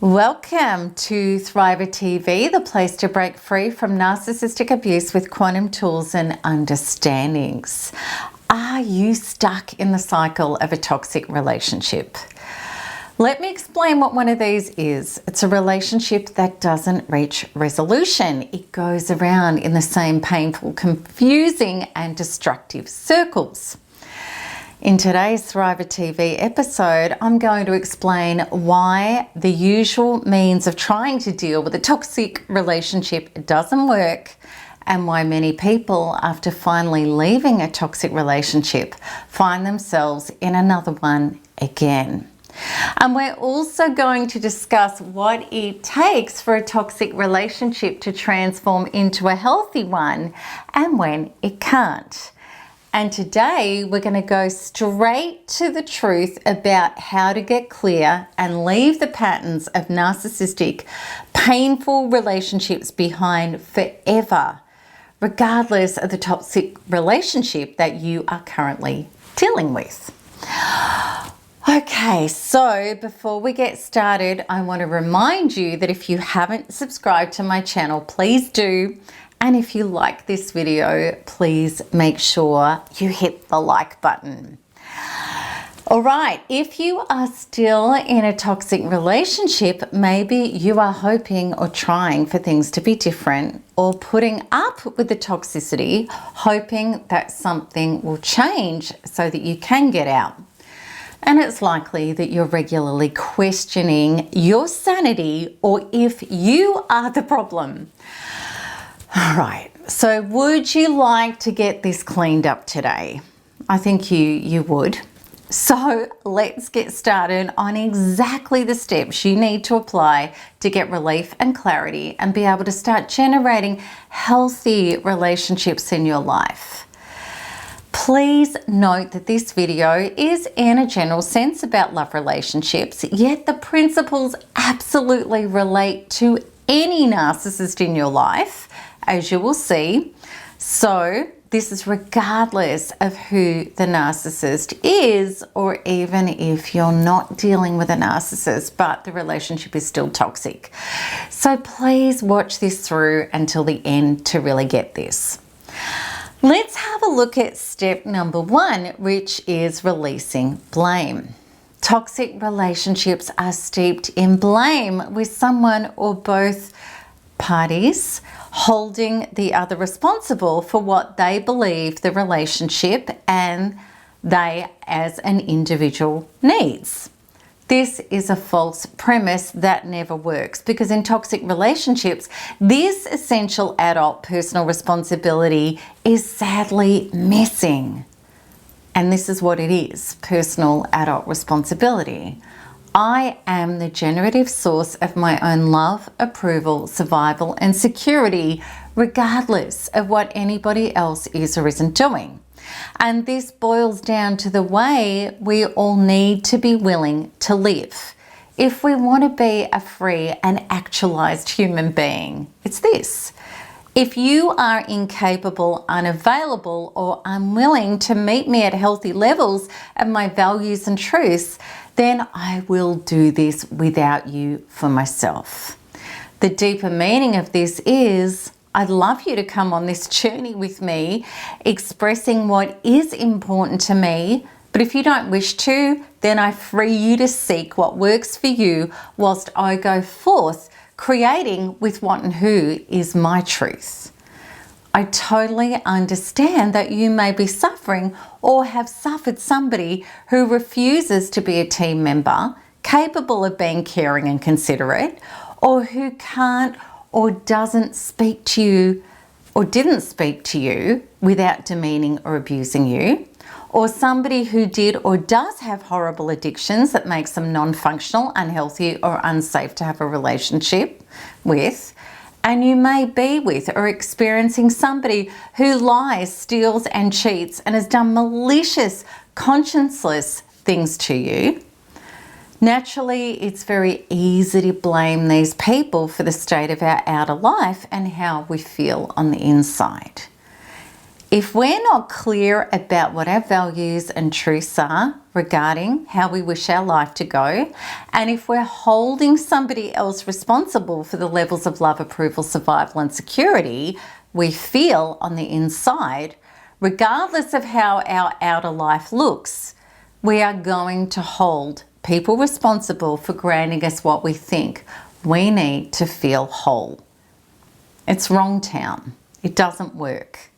Welcome to Thriver TV, the place to break free from narcissistic abuse with quantum tools and understandings. Are you stuck in the cycle of a toxic relationship? Let me explain what one of these is. It's a relationship that doesn't reach resolution. It goes around in the same painful, confusing, and destructive circles. In today's Thriver TV episode, I'm going to explain why the usual means of trying to deal with a toxic relationship doesn't work, and why many people, after finally leaving a toxic relationship, find themselves in another one again. And we're also going to discuss what it takes for a toxic relationship to transform into a healthy one and when it can't. And today we're going to go straight to the truth about how to get clear and leave the patterns of narcissistic, painful relationships behind forever, regardless of the toxic relationship that you are currently dealing with. Okay, so before we get started, I want to remind you that if you haven't subscribed to my channel, please do. And if you like this video, please make sure you hit the like button. All right, if you are still in a toxic relationship, maybe you are hoping or trying for things to be different, or putting up with the toxicity, hoping that something will change so that you can get out. And it's likely that you're regularly questioning your sanity or if you are the problem. All right, so would you like to get this cleaned up today? I think you would. So let's get started on exactly the steps you need to apply to get relief and clarity and be able to start generating healthy relationships in your life. Please note that this video is in a general sense about love relationships, yet the principles absolutely relate to any narcissist in your life, as you will see. So this is regardless of who the narcissist is, or even if you're not dealing with a narcissist, but the relationship is still toxic. So please watch this through until the end to really get this. Let's have a look at step number one, which is releasing blame. Toxic relationships are steeped in blame, with someone or both parties holding the other responsible for what they believe the relationship and they as an individual needs. This is a false premise that never works, because in toxic relationships, this essential adult personal responsibility is sadly missing. And this is what it is: personal adult responsibility. I am the generative source of my own love, approval, survival, and security, regardless of what anybody else is or isn't doing. And this boils down to the way we all need to be willing to live if we want to be a free and actualized human being. It's this: if you are incapable, unavailable, or unwilling to meet me at healthy levels of my values and truths, then I will do this without you for myself. The deeper meaning of this is, I'd love you to come on this journey with me, expressing what is important to me, but if you don't wish to, then I free you to seek what works for you whilst I go forth creating with what and who is my truth. I totally understand that you may be suffering or have suffered somebody who refuses to be a team member, capable of being caring and considerate, or who can't or doesn't speak to you or didn't speak to you without demeaning or abusing you, or somebody who did or does have horrible addictions that makes them non-functional, unhealthy, or unsafe to have a relationship with. And you may be with or experiencing somebody who lies, steals, and cheats and has done malicious, conscienceless things to you. Naturally, it's very easy to blame these people for the state of our outer life and how we feel on the inside. If we're not clear about what our values and truths are regarding how we wish our life to go, and if we're holding somebody else responsible for the levels of love, approval, survival, and security we feel on the inside, regardless of how our outer life looks, we are going to hold people responsible for granting us what we think we need to feel whole. It's wrong town. It doesn't work.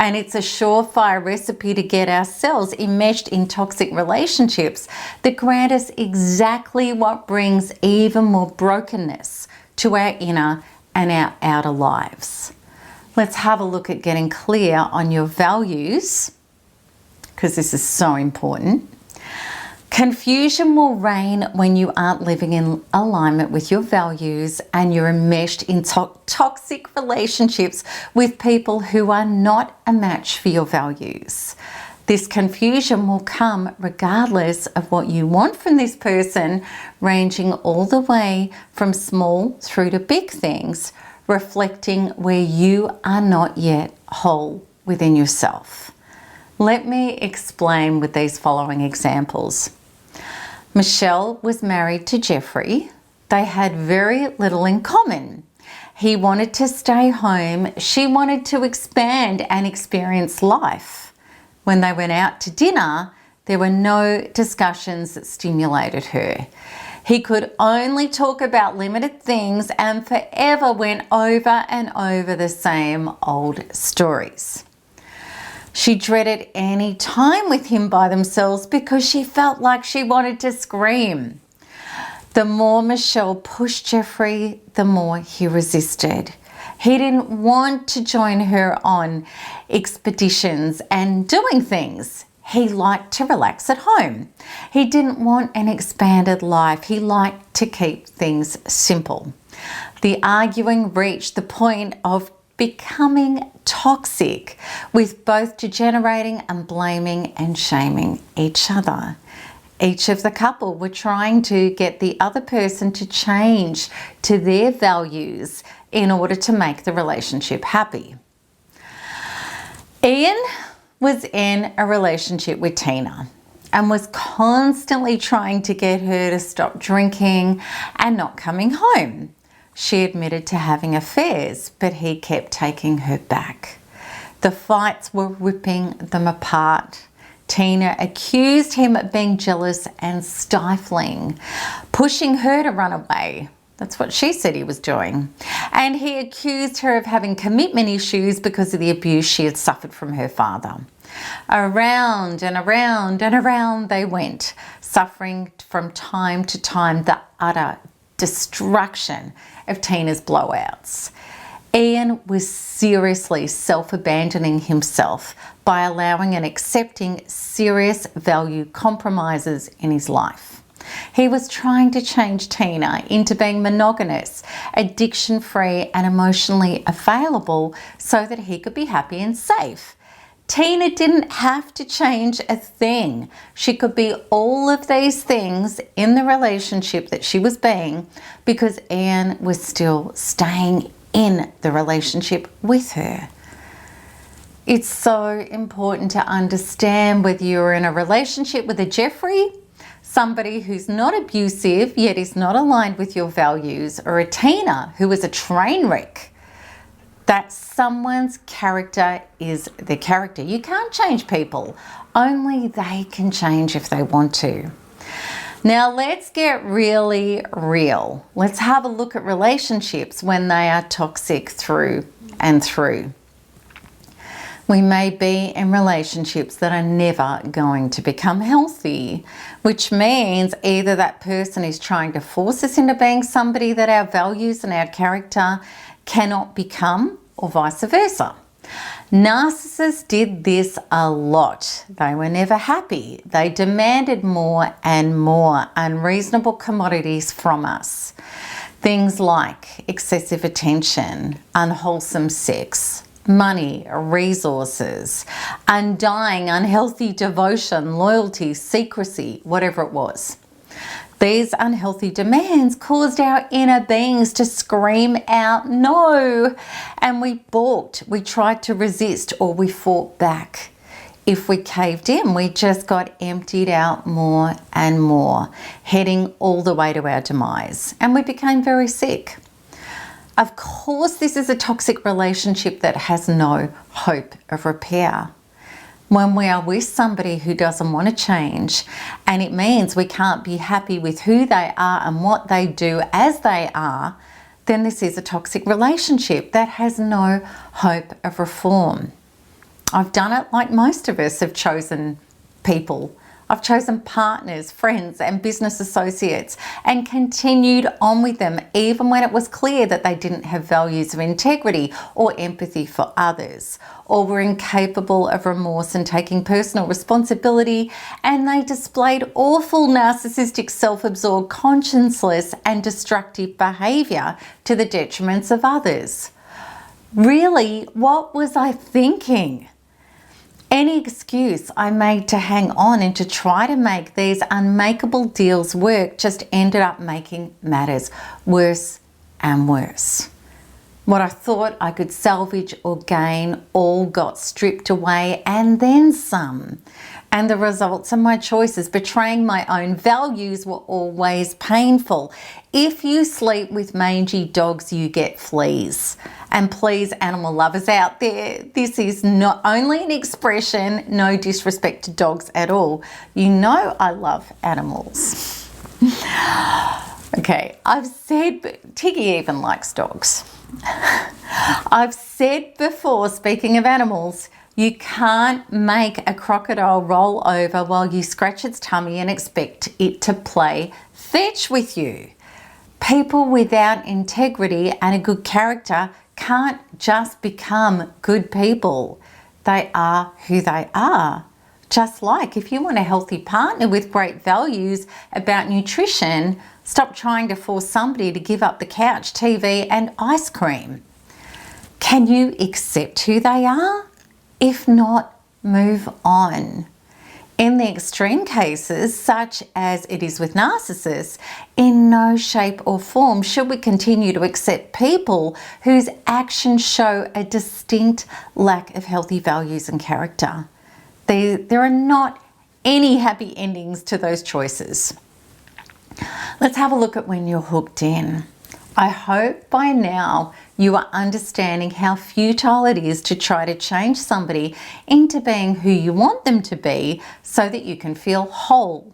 And it's a surefire recipe to get ourselves enmeshed in toxic relationships that grant us exactly what brings even more brokenness to our inner and our outer lives. Let's have a look at getting clear on your values, because this is so important. Confusion will reign when you aren't living in alignment with your values and you're enmeshed in toxic relationships with people who are not a match for your values. This confusion will come regardless of what you want from this person, ranging all the way from small through to big things, reflecting where you are not yet whole within yourself. Let me explain with these following examples. Michelle was married to Jeffrey. They had very little in common. He wanted to stay home. She wanted to expand and experience life. When they went out to dinner, there were no discussions that stimulated her. He could only talk about limited things and forever went over and over the same old stories. She dreaded any time with him by themselves because she felt like she wanted to scream. The more Michelle pushed Jeffrey, the more he resisted. He didn't want to join her on expeditions and doing things. He liked to relax at home. He didn't want an expanded life. He liked to keep things simple. The arguing reached the point of becoming toxic, with both degenerating and blaming and shaming each other. Each of the couple were trying to get the other person to change to their values in order to make the relationship happy. Ian was in a relationship with Tina and was constantly trying to get her to stop drinking and not coming home. She admitted to having affairs, but he kept taking her back. The fights were ripping them apart. Tina accused him of being jealous and stifling, pushing her to run away. That's what she said he was doing. And he accused her of having commitment issues because of the abuse she had suffered from her father. Around and around and around they went, suffering from time to time the utter destruction of Tina's blowouts. Ian was seriously self-abandoning himself by allowing and accepting serious value compromises in his life. He was trying to change Tina into being monogamous, addiction-free and emotionally available so that he could be happy and safe. Tina didn't have to change a thing. She could be all of these things in the relationship that she was being because Ian was still staying in the relationship with her. It's so important to understand whether you're in a relationship with a Jeffrey, somebody who's not abusive yet is not aligned with your values, or a Tina who is a train wreck. That someone's character is their character. You can't change people. Only they can change if they want to. Now let's get really real. Let's have a look at relationships when they are toxic through and through. We may be in relationships that are never going to become healthy, which means either that person is trying to force us into being somebody that our values and our character cannot become, or vice versa. Narcissists did this a lot. They were never happy. They demanded more and more unreasonable commodities from us. Things like excessive attention, unwholesome sex, money, resources, undying, unhealthy devotion, loyalty, secrecy, whatever it was. These unhealthy demands caused our inner beings to scream out no, and we balked, we tried to resist, or we fought back. If we caved in, we just got emptied out more and more, heading all the way to our demise, and we became very sick. Of course, this is a toxic relationship that has no hope of repair. When we are with somebody who doesn't want to change, and it means we can't be happy with who they are and what they do as they are, then this is a toxic relationship that has no hope of reform. I've done it like most of us have chosen people. I've chosen partners, friends, and business associates and continued on with them even when it was clear that they didn't have values of integrity or empathy for others, or were incapable of remorse and taking personal responsibility, and they displayed awful narcissistic, self-absorbed, conscienceless, and destructive behaviour to the detriments of others. Really, what was I thinking? Any excuse I made to hang on and to try to make these unmakeable deals work just ended up making matters worse and worse. What I thought I could salvage or gain all got stripped away, and then some. And the results of my choices, betraying my own values, were always painful. If you sleep with mangy dogs, you get fleas. And please, animal lovers out there, this is not only an expression, no disrespect to dogs at all. You know I love animals. Okay, I've said, Tiggy even likes dogs. I've said before, speaking of animals, you can't make a crocodile roll over while you scratch its tummy and expect it to play fetch with you. People without integrity and a good character can't just become good people. They are who they are. Just like if you want a healthy partner with great values about nutrition, stop trying to force somebody to give up the couch, TV, and ice cream. Can you accept who they are? If not, move on. In the extreme cases, such as it is with narcissists, in no shape or form should we continue to accept people whose actions show a distinct lack of healthy values and character. There are not any happy endings to those choices. Let's have a look at when you're hooked in. I hope by now you are understanding how futile it is to try to change somebody into being who you want them to be so that you can feel whole.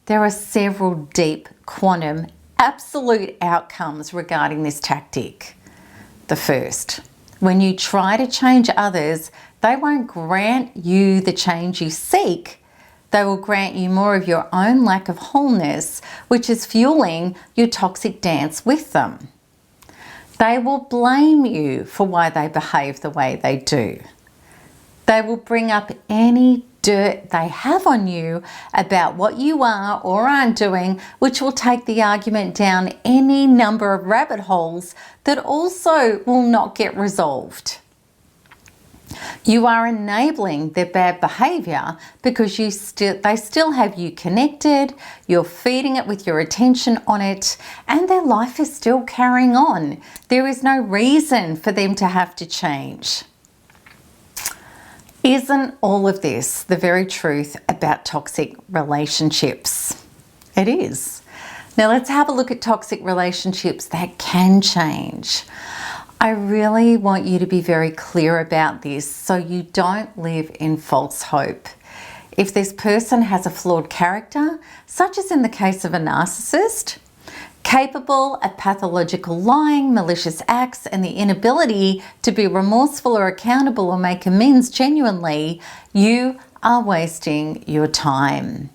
There are several deep, quantum, absolute outcomes regarding this tactic. The first, when you try to change others, they won't grant you the change you seek. They will grant you more of your own lack of wholeness, which is fueling your toxic dance with them. They will blame you for why they behave the way they do. They will bring up any dirt they have on you about what you are or aren't doing, which will take the argument down any number of rabbit holes that also will not get resolved. You are enabling their bad behavior because they still have you connected, you're feeding it with your attention on it, and their life is still carrying on. There is no reason for them to have to change. Isn't all of this the very truth about toxic relationships? It is. Now let's have a look at toxic relationships that can change. I really want you to be very clear about this so you don't live in false hope. If this person has a flawed character, such as in the case of a narcissist, capable of pathological lying, malicious acts, and the inability to be remorseful or accountable or make amends genuinely, you are wasting your time.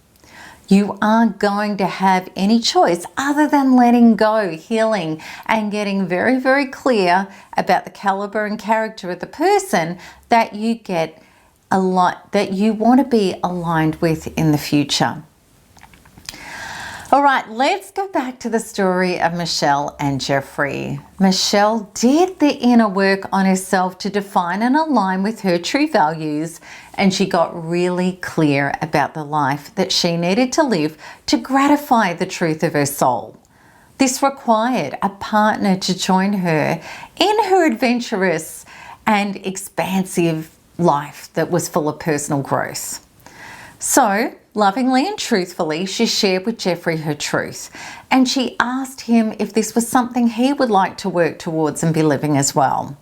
You aren't going to have any choice other than letting go, healing, and getting very, very clear about the caliber and character of the person that you that you want to be aligned with in the future. All right, let's go back to the story of Michelle and Jeffrey. Michelle did the inner work on herself to define and align with her true values, and she got really clear about the life that she needed to live to gratify the truth of her soul. This required a partner to join her in her adventurous and expansive life that was full of personal growth. So, lovingly and truthfully, she shared with Jeffrey her truth, and she asked him if this was something he would like to work towards and be living as well.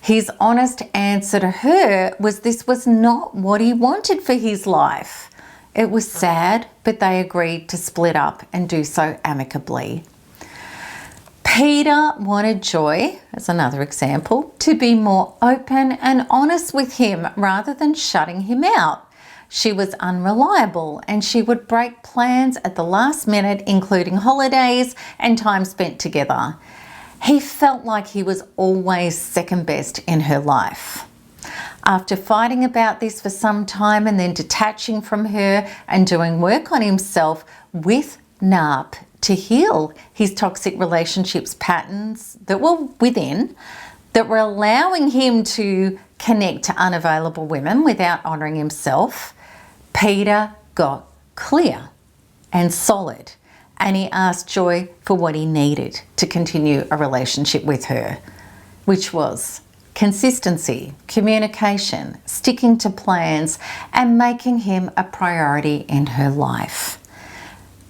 His honest answer to her was this was not what he wanted for his life. It was sad, but they agreed to split up and do so amicably. Peter wanted Joy, as another example, to be more open and honest with him rather than shutting him out. She was unreliable and she would break plans at the last minute, including holidays and time spent together. He felt like he was always second best in her life. After fighting about this for some time and then detaching from her and doing work on himself with NARP to heal his toxic relationships patterns that were within, that were allowing him to connect to unavailable women without honouring himself, Peter got clear and solid, and he asked Joy for what he needed to continue a relationship with her, which was consistency, communication, sticking to plans, and making him a priority in her life.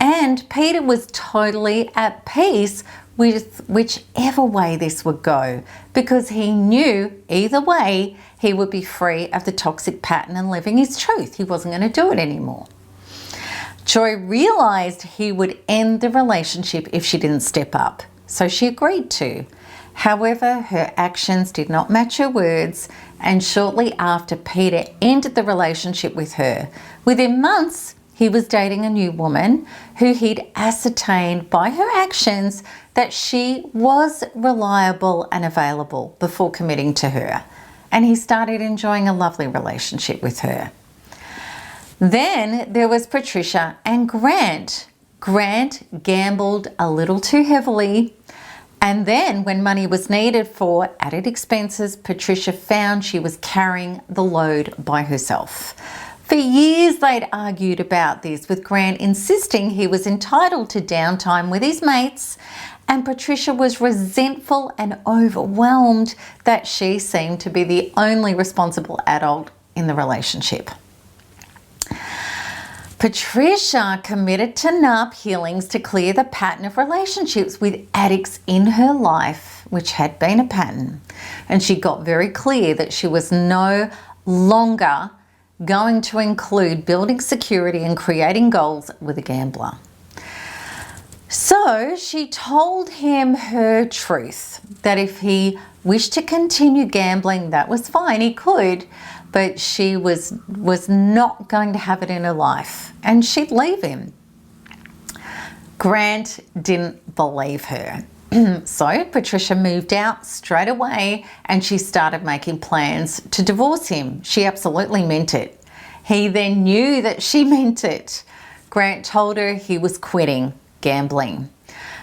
And Peter was totally at peace with whichever way this would go, because he knew either way he would be free of the toxic pattern and living his truth. He wasn't going to do it anymore. Joy realized he would end the relationship if she didn't step up, so she agreed to. However, her actions did not match her words, and shortly after Peter ended the relationship with her, within months, he was dating a new woman who he'd ascertained by her actions that she was reliable and available before committing to her. And he started enjoying a lovely relationship with her. Then there was Patricia and Grant. Grant gambled a little too heavily. And then when money was needed for added expenses, Patricia found she was carrying the load by herself. For years, they'd argued about this, with Grant insisting he was entitled to downtime with his mates, and Patricia was resentful and overwhelmed that she seemed to be the only responsible adult in the relationship. Patricia committed to NARP healings to clear the pattern of relationships with addicts in her life, which had been a pattern, and she got very clear that she was no longer going to include building security and creating goals with a gambler. So she told him her truth, that if he wished to continue gambling, that was fine, he could, but she was not going to have it in her life, and she'd leave him. Grant didn't believe her. So Patricia moved out straight away and she started making plans to divorce him. She absolutely meant it. He then knew that she meant it. Grant told her he was quitting gambling.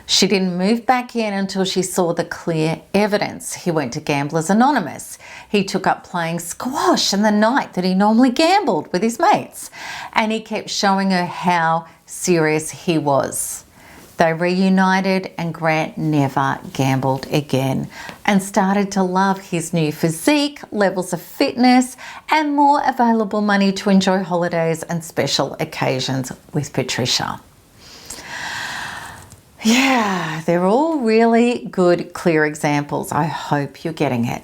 She didn't move back in until she saw the clear evidence. He went to Gamblers Anonymous. He took up playing squash in the night that he normally gambled with his mates. And he kept showing her how serious he was. They reunited and Grant never gambled again and started to love his new physique, levels of fitness, and more available money to enjoy holidays and special occasions with Patricia. Yeah, they're all really good, clear examples. I hope you're getting it.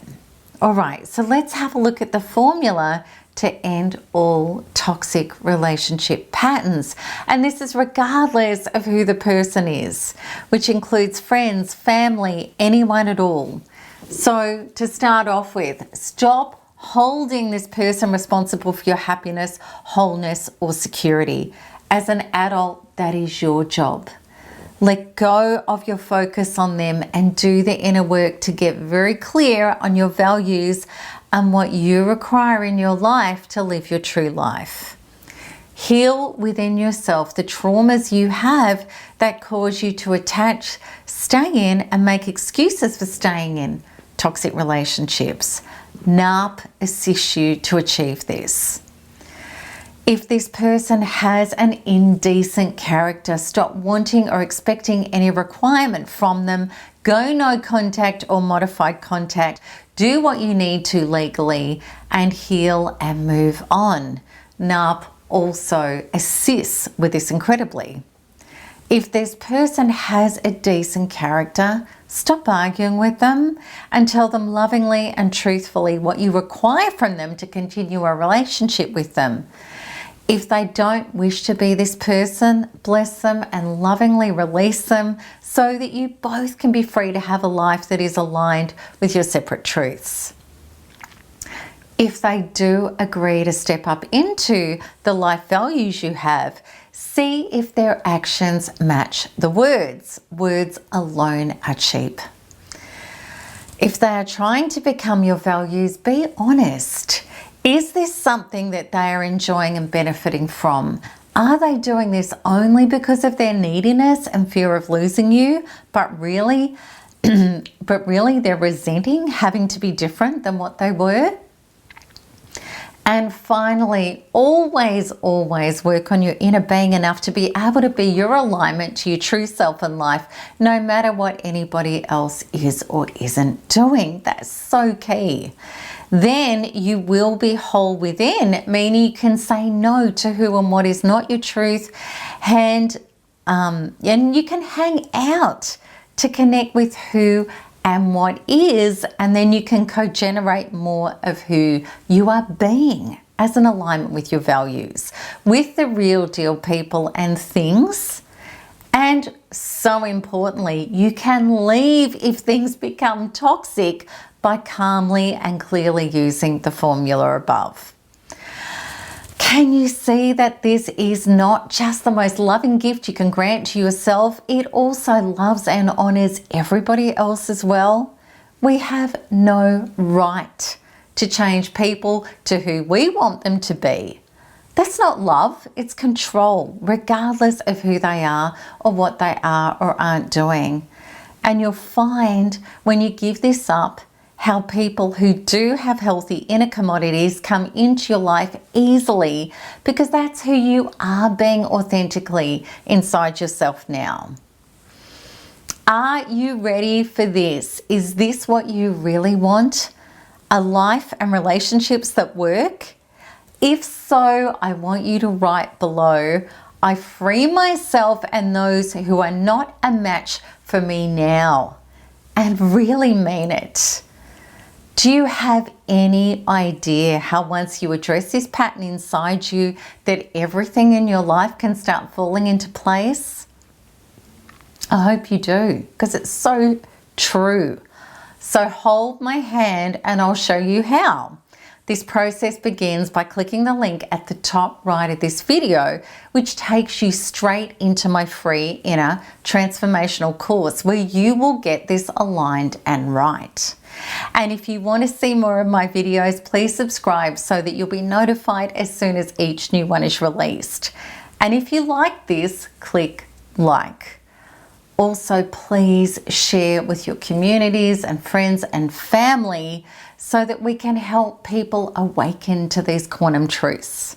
All right, so let's have a look at the formula to end all toxic relationship patterns. And this is regardless of who the person is, which includes friends, family, anyone at all. So to start off with, stop holding this person responsible for your happiness, wholeness, or security. As an adult, that is your job. Let go of your focus on them and do the inner work to get very clear on your values and what you require in your life to live your true life. Heal within yourself the traumas you have that cause you to attach, stay in, and make excuses for staying in toxic relationships. NARP assists you to achieve this. If this person has an indecent character, stop wanting or expecting any requirement from them. Go no contact or modified contact. Do what you need to legally and heal and move on. NARP also assists with this incredibly. If this person has a decent character, stop arguing with them and tell them lovingly and truthfully what you require from them to continue a relationship with them. If they don't wish to be this person, bless them and lovingly release them so that you both can be free to have a life that is aligned with your separate truths. If they do agree to step up into the life values you have, see if their actions match the words. Words alone are cheap. If they are trying to become your values, be honest. Is this something that they are enjoying and benefiting from? Are they doing this only because of their neediness and fear of losing you, but really they're resenting having to be different than what they were? And finally, always work on your inner being enough to be able to be your alignment to your true self in life, no matter what anybody else is or isn't doing. That's so key. Then you will be whole within, meaning you can say no to who and what is not your truth, and you can hang out to connect with who and what is, and then you can co-generate more of who you are being as an alignment with your values, with the real deal people and things. And so importantly, you can leave if things become toxic by calmly and clearly using the formula above. Can you see that this is not just the most loving gift you can grant to yourself? It also loves and honors everybody else as well. We have no right to change people to who we want them to be. That's not love, it's control, regardless of who they are or what they are or aren't doing. And you'll find when you give this up, how people who do have healthy inner commodities come into your life easily, because that's who you are being authentically inside yourself now. Are you ready for this? Is this what you really want? A life and relationships that work? If so, I want you to write below, I free myself and those who are not a match for me now, and really mean it. Do you have any idea how once you address this pattern inside you that everything in your life can start falling into place? I hope you do, because it's so true. So hold my hand and I'll show you how. This process begins by clicking the link at the top right of this video, which takes you straight into my free inner transformational course where you will get this aligned and right. And if you want to see more of my videos, please subscribe so that you'll be notified as soon as each new one is released. And if you like this, click like. Also, please share with your communities and friends and family so that we can help people awaken to these quantum truths.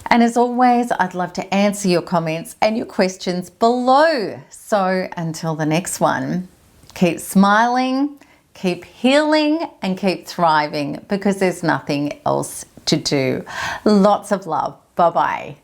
And as always, I'd love to answer your comments and your questions below. So until the next one, keep smiling, keep healing, and keep thriving, because there's nothing else to do. Lots of love. Bye-bye.